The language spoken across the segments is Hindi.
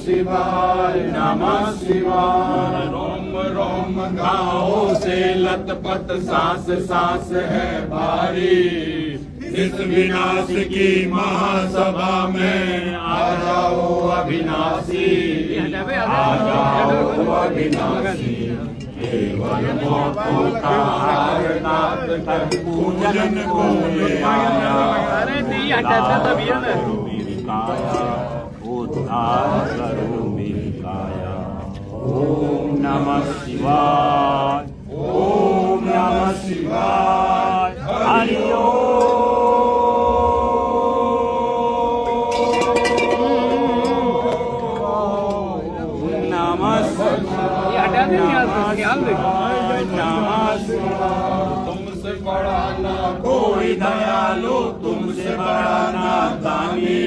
शिवाय नमः शिवाय। रोम रोम घावों से लथपथ सांस सांस है भारी। इस विनाश की महासभा में आ जाओ अविनाशी, आ जाओ अविनाशी। केवल मौतों का हारनाथ कर पूजन को ले आया। उद्धार करो मेरी काया। ओम नमः शिवाय, ओम नमः शिवाय। हरि ओम नमः शिवाय। तुमसे बड़ा ना कोई दयालु, तुमसे बड़ा ना दानी।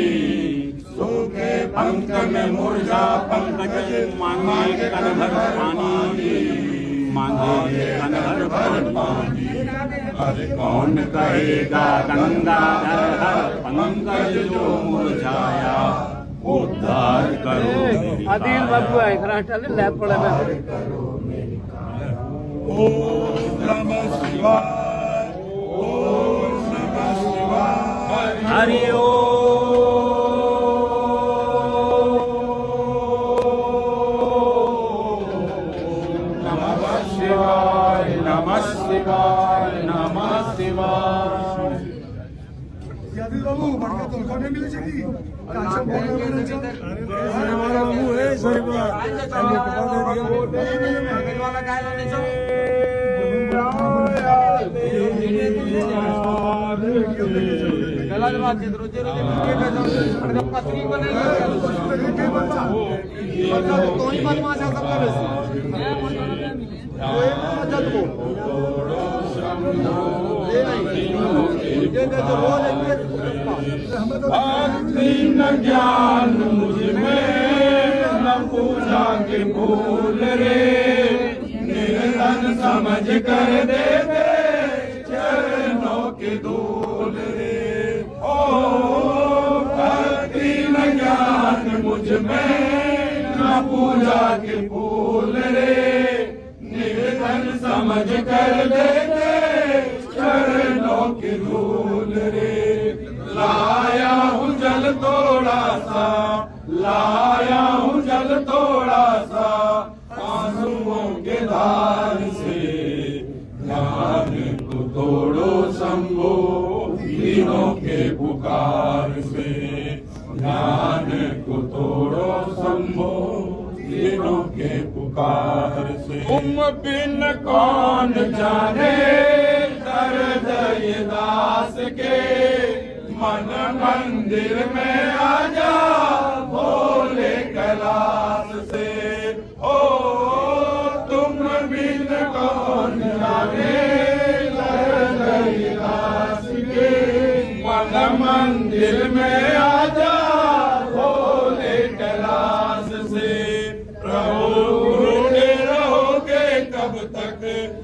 सूखे पंख में मुर्जा पंकज मांगे कनभर पानी, मांगे कनभर भर पानी। अरे कौन कहेगा गंगाधर हर पंकज जो मुरझाया। उद्धार करो आदिल बाबू है कराटाले लैब पड़े में। ओम नमः शिवाय, ओम नमः शिवाय। हरि बाबू बड़का तो नहीं मिले चाहिए कांचा बोलने हमारा बाबू है सर का हमने बता दिया वाला काय लाने सर गला बात रोजे रोजे अरे पत्री बनेगा तो ही बात वहां से सबका बेस कोई मत को भक्ति न ज्ञान मुझ में न पूजा के भूल रे। निर्धन समझ कर दे दे चरणों के धूल रे। ओ भक्ति न ज्ञान मुझ में न पूजा के भूल रे। निर्धन समझ कर दे दे चरणों के धूल रे। लाया हूँ जल थोड़ा सा, लाया हूँ जल थोड़ा सा। आंसुओं के धार से ज्ञान को तोड़ो शंभो दीनों के पुकार से। ज्ञान को तोड़ो शंभो दीनों के पुकार से। तुम बिन कौन जाने दर्द ये दास के। मन मंदिर में आजा भोले कैलाश से। ओ तुम बिन कौन जाने दर्द ये दास के। मन मंदिर में आजा भोले कैलाश से। प्रभु रूठे रहोगे कब तक,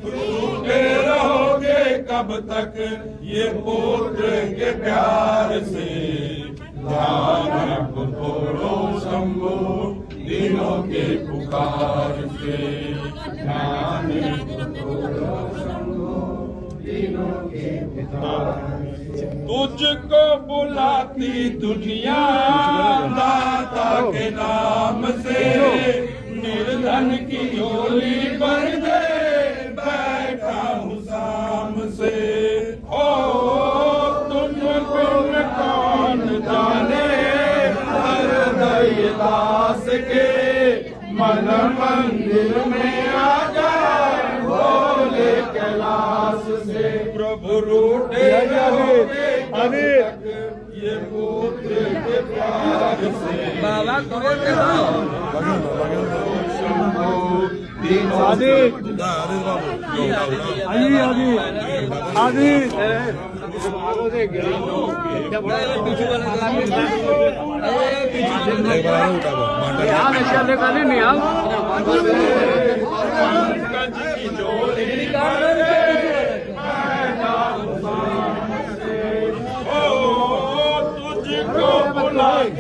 रूठे रहोगे कब तक। ये पुत्र के प्यार से ध्यान को तोड़ो शंभो दीनों के पुकार से। ध्यान को तोड़ो शंभो दीनों के पुकार से। तुझको बुलाती दुनिया दाता के नाम से। निर्धन की झोली भर दे बैठा हूँ शाम से। ओ तुम बिन कौन जाने हृदय दास के। मन मंदिर में आजा भोले कैलाश से। प्रभु रूठे रहोगे कब तक ये पुत्र के प्यार से। बाबा करो आदि आदि आदि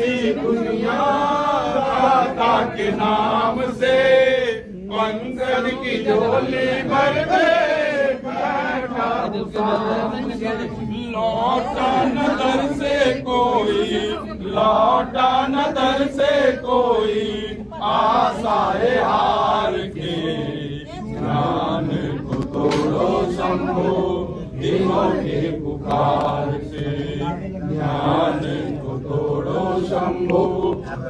की दुनिया दाता के नाम से पंकज की झोली भर दे बैठा लौटा न दर से कोई लौटा न दर से कोई आशाए हार के ज्ञान को तोड़ो शंभो दिनों के पुकार से ज्ञान को तोड़ो शंभो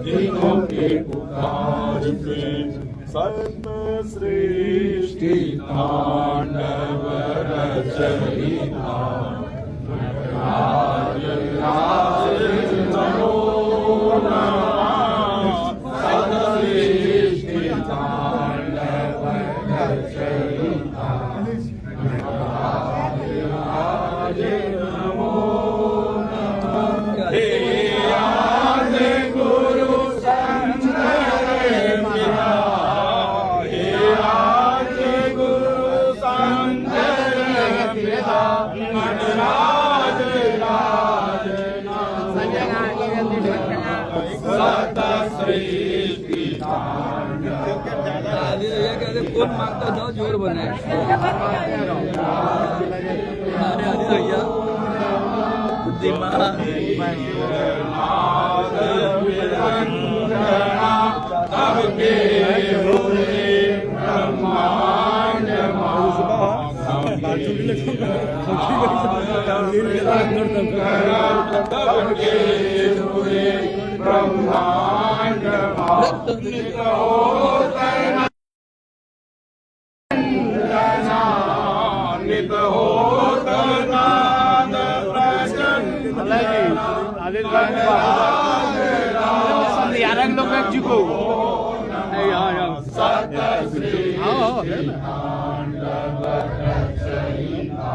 दिनों के पुकार से संत सृष्टि तांडव रचयिता राज राज नमो नमः संत सृष्टि तांडव रचयिता राज राज नमो नमः हे आदि गुरु संत पिता नटराज राज सत सृष्टि कौन मांगता था जोर बने भैया बुद्धिमान तब के ब्रह्मांड तब के ब्रह्मांड नित होत नाद प्रचंड यारंग लोग जिको सत श्री तांडव रचयिता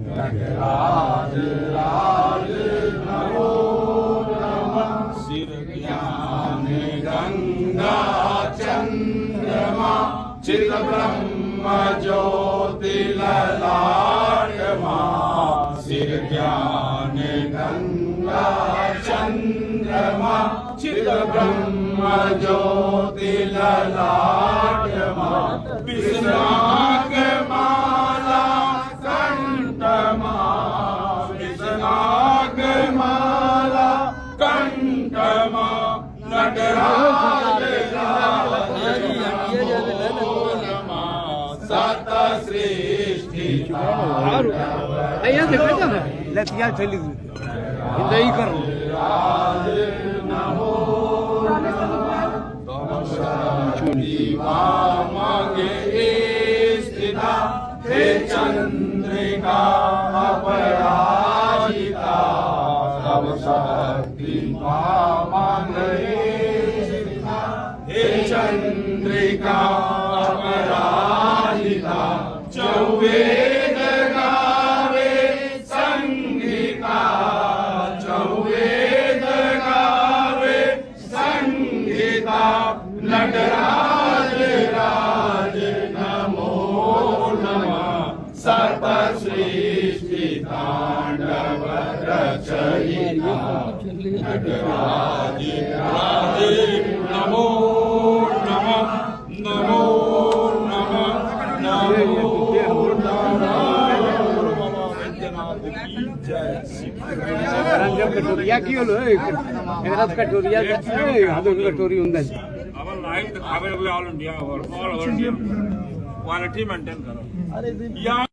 नटराज राज नमो नमः सिर ज्ञान गंगा चंद्रमा चित ब्रह्म ज्योति ललाटमा सिर ज्ञान गंगा चंद्रमा चित ब्रह्म ज्योति ललाटमा विश्राग माला कंठमा विश्राग माला कंठमा नटराज सत सृष्टि अయ్యా देखा ना लतिया चली हिंदई कर नमो मांगे स्थिता हे चंद्रिका अपराजिता सब शक्ति मांगे हे चंद्रिका अपराजिता चौवेद गावे संगीता चौवेद गावे संगीता नटराज राज नमो नमः सत सृष्टि तांडव रचयिता नटराज राज नमो नमः नमो नमः नमो रंजन कटोरिया की होलो एकरा कटोरिया हदो कटोरी ఉందండి our life the available all India or all over India quality maintain karo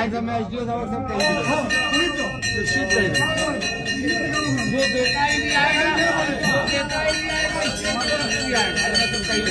हाँ, वही तो। वो बेटा ही नहीं आएगा, वो बेटा ही नहीं आएगा, इसलिए मतलब नहीं आएगा, ऐसा तुम कहीं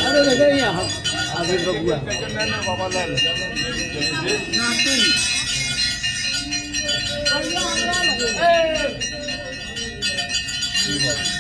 अरे देखो यहाँ आगे बबुआ हाँ,